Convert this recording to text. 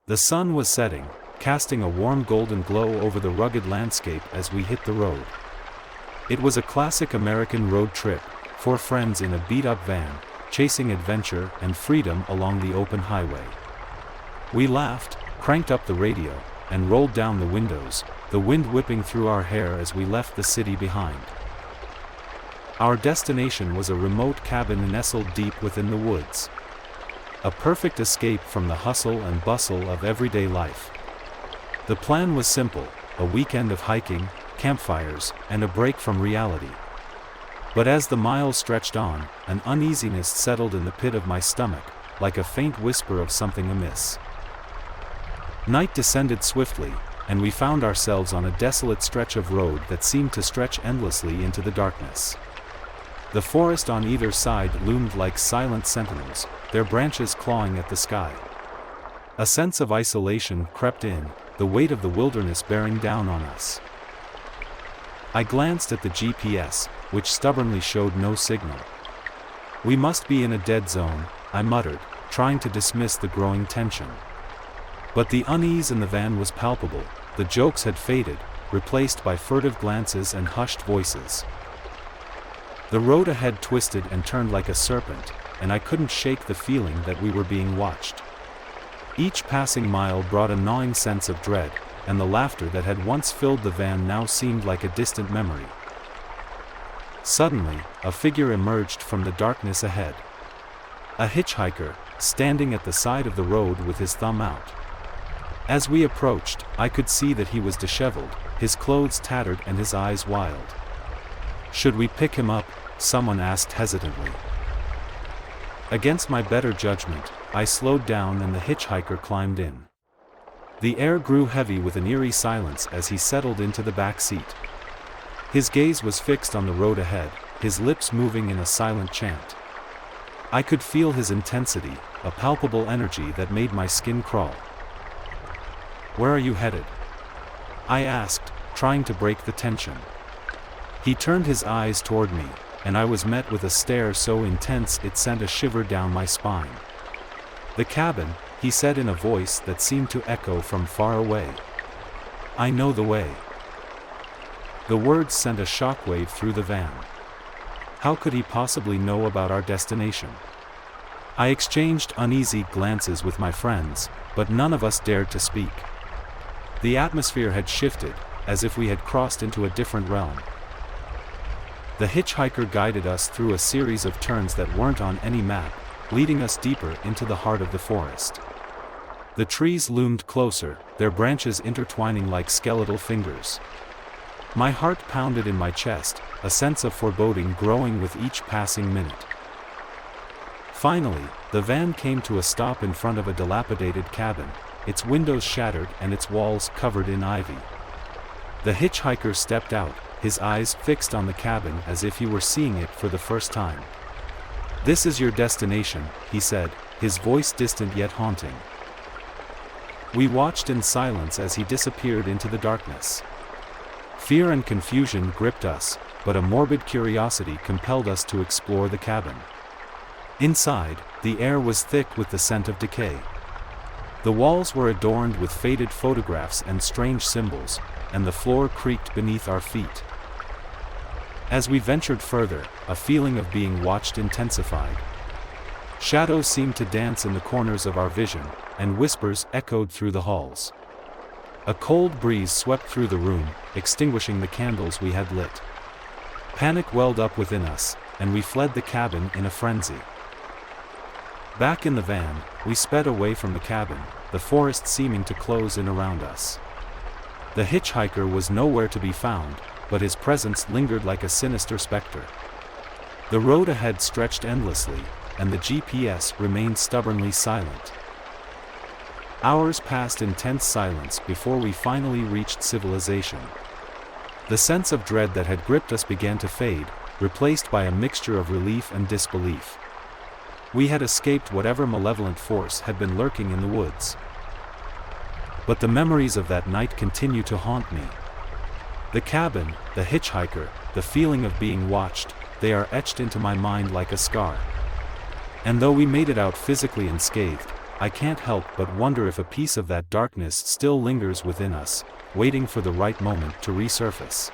The sun was setting, casting a warm golden glow over the rugged landscape as we hit the road. It was a classic American road trip, 4 friends in a beat-up van, chasing adventure and freedom along the open highway. We laughed, cranked up the radio, and rolled down the windows, the wind whipping through our hair as we left the city behind. Our destination was a remote cabin nestled deep within the woods. A perfect escape from the hustle and bustle of everyday life. The plan was simple, a weekend of hiking, campfires, and a break from reality. But as the miles stretched on, an uneasiness settled in the pit of my stomach, like a faint whisper of something amiss. Night descended swiftly, and we found ourselves on a desolate stretch of road that seemed to stretch endlessly into the darkness. The forest on either side loomed like silent sentinels, their branches clawing at the sky. A sense of isolation crept in, the weight of the wilderness bearing down on us. I glanced at the GPS, which stubbornly showed no signal. We must be in a dead zone, I muttered, trying to dismiss the growing tension. But the unease in the van was palpable. The jokes had faded, replaced by furtive glances and hushed voices. The road ahead twisted and turned like a serpent, and I couldn't shake the feeling that we were being watched. Each passing mile brought a gnawing sense of dread, and the laughter that had once filled the van now seemed like a distant memory. Suddenly, a figure emerged from the darkness ahead. A hitchhiker, standing at the side of the road with his thumb out. As we approached, I could see that he was disheveled, his clothes tattered and his eyes wild. "Should we pick him up?" someone asked hesitantly. Against my better judgment, I slowed down and the hitchhiker climbed in. The air grew heavy with an eerie silence as he settled into the back seat. His gaze was fixed on the road ahead, his lips moving in a silent chant. I could feel his intensity, a palpable energy that made my skin crawl. "Where are you headed?" I asked, trying to break the tension. He turned his eyes toward me, and I was met with a stare so intense it sent a shiver down my spine. "The cabin," he said in a voice that seemed to echo from far away. "I know the way." The words sent a shockwave through the van. How could he possibly know about our destination? I exchanged uneasy glances with my friends, but none of us dared to speak. The atmosphere had shifted, as if we had crossed into a different realm. The hitchhiker guided us through a series of turns that weren't on any map, leading us deeper into the heart of the forest. The trees loomed closer, their branches intertwining like skeletal fingers. My heart pounded in my chest, a sense of foreboding growing with each passing minute. Finally, the van came to a stop in front of a dilapidated cabin, its windows shattered and its walls covered in ivy. The hitchhiker stepped out, his eyes fixed on the cabin as if he were seeing it for the first time. "This is your destination," he said, his voice distant yet haunting. We watched in silence as he disappeared into the darkness. Fear and confusion gripped us, but a morbid curiosity compelled us to explore the cabin. Inside, the air was thick with the scent of decay. The walls were adorned with faded photographs and strange symbols, and the floor creaked beneath our feet. As we ventured further, a feeling of being watched intensified. Shadows seemed to dance in the corners of our vision, and whispers echoed through the halls. A cold breeze swept through the room, extinguishing the candles we had lit. Panic welled up within us, and we fled the cabin in a frenzy. Back in the van, we sped away from the cabin, the forest seeming to close in around us. The hitchhiker was nowhere to be found, but his presence lingered like a sinister specter. The road ahead stretched endlessly, and the GPS remained stubbornly silent. Hours passed in tense silence before we finally reached civilization. The sense of dread that had gripped us began to fade, replaced by a mixture of relief and disbelief. We had escaped whatever malevolent force had been lurking in the woods. But the memories of that night continue to haunt me. The cabin, the hitchhiker, the feeling of being watched, they are etched into my mind like a scar. And though we made it out physically unscathed, I can't help but wonder if a piece of that darkness still lingers within us, waiting for the right moment to resurface.